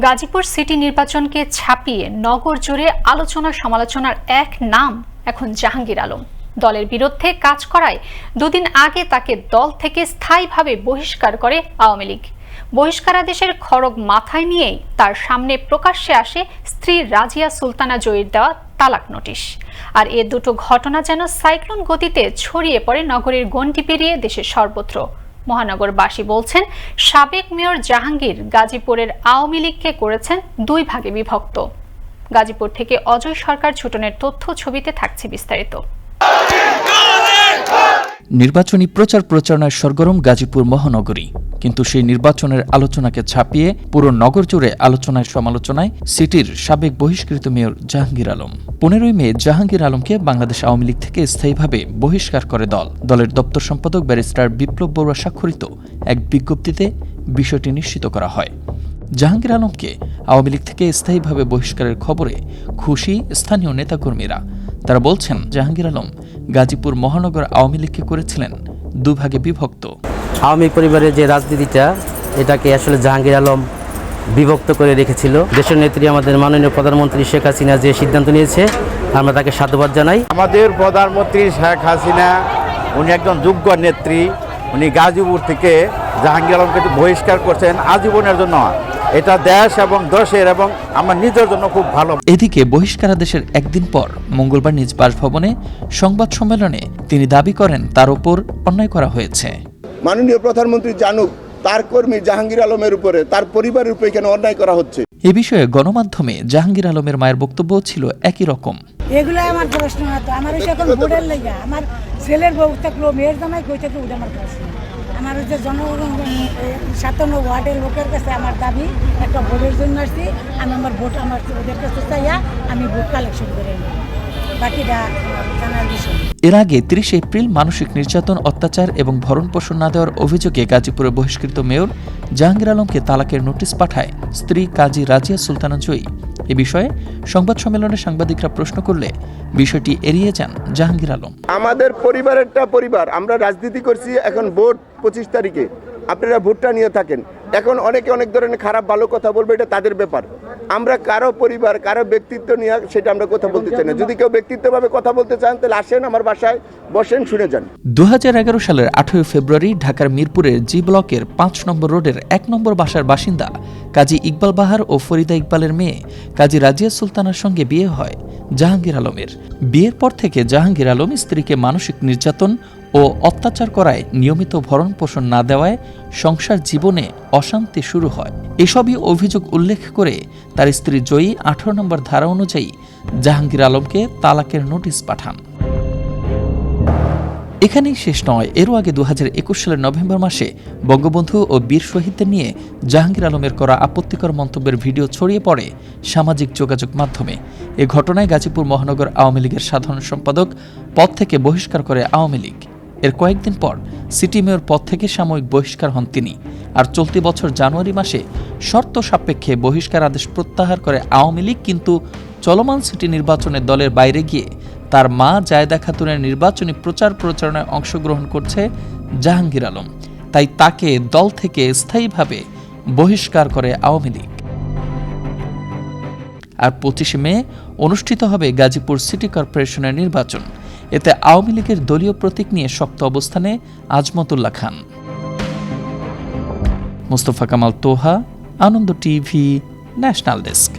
Gazipur city নির্বাচনকে ছাপিয়ে নগর জুড়ে আলোচনা সমালোচনার এক নাম এখন জাহাঙ্গীর আলম। দলের বিরুদ্ধে কাজ করায় দুদিন আগে তাকে দল থেকে স্থায়ীভাবে বহিষ্কার করে আওয়ামী লীগ। বহিষ্কারাদেশের খড়গ মাথায় নিয়েই তার সামনে প্রকাশ্যে আসে স্ত্রী রাজিয়া সুলতানা জয়ীর দেওয়া তালাক নোটিশ। আর এ দুটো ঘটনা যেন সাইক্লোন গতিতে ছড়িয়ে পড়ে নগরীর গণ্ডি পেরিয়ে দেশের সর্বত্র। মহানগরবাসী বলছেন, সাবেক মেয়র জাহাঙ্গীর গাজীপুরের আওয়ামী লীগকে করেছেন দুই ভাগে বিভক্ত। গাজীপুর থেকে অজয় সরকার ছোটনের তথ্য ছবিতে থাকছে বিস্তারিত। নির্বাচনী প্রচার প্রচারণায় সরগরম গাজীপুর মহানগরী, কিন্তু সেই নির্বাচনের আলোচনাকে ছাপিয়ে পুরো নগর জুড়ে আলোচনায় সমালোচনায় সিটির সাবেক বহিষ্কৃত মেয়র জাহাঙ্গীর আলম। 15ই মে জাহাঙ্গীর আলমকে বাংলাদেশ আওয়ামী লীগ থেকে স্থায়ীভাবে বহিষ্কার করে দল। দলের দপ্তর সম্পাদক ব্যারিস্টার বিপ্লব বড়ুয়া স্বাক্ষরিত এক বিজ্ঞপ্তিতে বিষয়টি নিশ্চিত করা হয়। জাহাঙ্গীর আলমকে আওয়ামী লীগ থেকে স্থায়ীভাবে বহিষ্কারের খবরে খুশি স্থানীয় নেতাকর্মীরা। তারা বলছেন, জাহাঙ্গীর আলম গাজীপুর মহানগর আওয়ামী লীগকে করেছিলেন দুভাগে বিভক্ত। আওয়ামী পরিবারের যে রাজনীতিটা, এটাকে আসলে জাহাঙ্গীর আলম বিভক্ত করে রেখেছিল। দেশের নেত্রী আমাদের মাননীয় প্রধানমন্ত্রী শেখ হাসিনা যে সিদ্ধান্ত নিয়েছে, আমরা তাকে সাধুবাদ জানাই। আমাদের প্রধানমন্ত্রী শেখ হাসিনা, উনি একজন যোগ্য নেত্রী। উনি গাজীপুর থেকে জাহাঙ্গীর আলমকে বহিষ্কার করছেন আজীবনের জন্য। এটা দেশ এবং দেশের এবং আমার নিজের জন্য খুব ভালো। এদিকে বহিষ্কারাদেশের একদিন পর মঙ্গলবার নিজ বাসভবনে সংবাদ সম্মেলনে তিনি দাবি করেন তার উপর অন্যায় করা হয়েছে। মাননীয় প্রধানমন্ত্রী জানুক তার কর্মী জাহাঙ্গীর আলমের উপরে, তার পরিবারের উপরে কেন অন্যায় করা হচ্ছে। এ বিষয়ে গণমাধ্যমে জাহাঙ্গীর আলমের মায়ের বক্তব্য ছিল একই রকম। এগুলো আমার প্রশ্ন না, তো আমার এখন ভোটের লেগে আমার ছেলের বউ থাকলো, মেয়ের জামাই কই থাকলো, ওটা আমার প্রশ্ন। আমার হচ্ছে জনগণ 57 ওয়ার্ডের লোকের কাছে আমার দাবি, একটা ভোটের জন্য আসছি আমি, আমার ভোট আমার ওদের কাছে চাইয়া আমি ভোট কালেকশন করে নিই, বাকিটা জানার বিষয়। এর আগে 30 এপ্রিল মানসিক নির্যাতন, অত্যাচার এবং ভরণ পোষণ না দেওয়ার অভিযোগে গাজীপুরে বহিষ্কৃত মেয়র জাহাঙ্গীর আলমকে তালাকের নোটিশ পাঠায় স্ত্রী কাজী রাজিয়া সুলতানা জয়ী। এ বিষয়ে সংবাদ সম্মেলনে সাংবাদিকরা প্রশ্ন করলে বিষয়টি এড়িয়ে যান জাহাঙ্গীর আলম। আমাদের পরিবারেরটা পরিবার, আমরা রাজনীতি করছি, এখন ভোট 25 তারিখে, আপনারা ভোটটা নিয়ে থাকেন। এখন অনেকে অনেক ধরনের খারাপ ভালো কথা বলবে, এটা তাদের ব্যাপার। আমরা কারো পরিবার, কারো ব্যক্তিত্ব নিয়ে সেটা আমরা কথা বলতে চাই না। যদি কেউ ব্যক্তিত্বভাবে কথা বলতে চান তাহলে আসেন আমার বাসায়, বসেন, শুনে যান। 2011 সালের 18 ফেব্রুয়ারি ঢাকার মিরপুরের জি ব্লকের 5 নম্বর রোডের 1 নম্বর বাসার বাসিন্দা কাজী ইকবাল বাহার ও ফরিদা ইকবালের মেয়ে কাজী রাজিয়া সুলতানার সঙ্গে বিয়ে হয় জাহাঙ্গীর আলমের। বিয়ের পর থেকে জাহাঙ্গীর আলম স্ত্রীকে মানসিক নির্যাতন ও অত্যাচার করায়, নিয়মিত ভরণ পোষণ না দেওয়ায় সংসার জীবনে অশান্তি শুরু হয়। এসবই অভিযোগ উল্লেখ করে তার স্ত্রী জয়ী 18 নম্বর ধারা অনুযায়ী জাহাঙ্গীর আলমকে তালাকের নোটিশ পাঠান। এখানেই শেষ নয়, এরও আগে 2021 সালের নভেম্বর মাসে বঙ্গবন্ধু ও বীর শহীদদের নিয়ে জাহাঙ্গীর আলমের করা আপত্তিকর মন্তব্যের ভিডিও ছড়িয়ে পড়ে সামাজিক যোগাযোগ মাধ্যমে। এ ঘটনায় গাজীপুর মহানগর আওয়ামী লীগের সাধারণ সম্পাদক পদ থেকে বহিষ্কার করে আওয়ামী লীগ। এর কয়েকদিন পর সিটি মেয়র পদ থেকে সাময়িক বহিষ্কার হন তিনি। আর চলতি বছর জানুয়ারি মাসে শর্ত সাপেক্ষে বহিষ্কার আদেশ প্রত্যাহার করে আওয়ামী লীগ, কিন্তু চলমান সিটি নির্বাচনে দলের বাইরে গিয়ে তার মা জায়েদা খাতুনের নির্বাচনী প্রচার প্রচারণায় অংশগ্রহণ করছে জাহাঙ্গীর আলম। তাই তাকে দল থেকে স্থায়ীভাবে বহিষ্কার করে আওয়ামী লীগ। আর 25 মে অনুষ্ঠিত হবে গাজীপুর সিটি কর্পোরেশনের নির্বাচন। এতে আওয়ামী লীগের দলীয় প্রতীক নিয়ে শক্ত অবস্থানে আজমতুল্লাহ খান। মোস্তফা কামাল তোহা, আনন্দ টিভি, ন্যাশনাল ডেস্ক।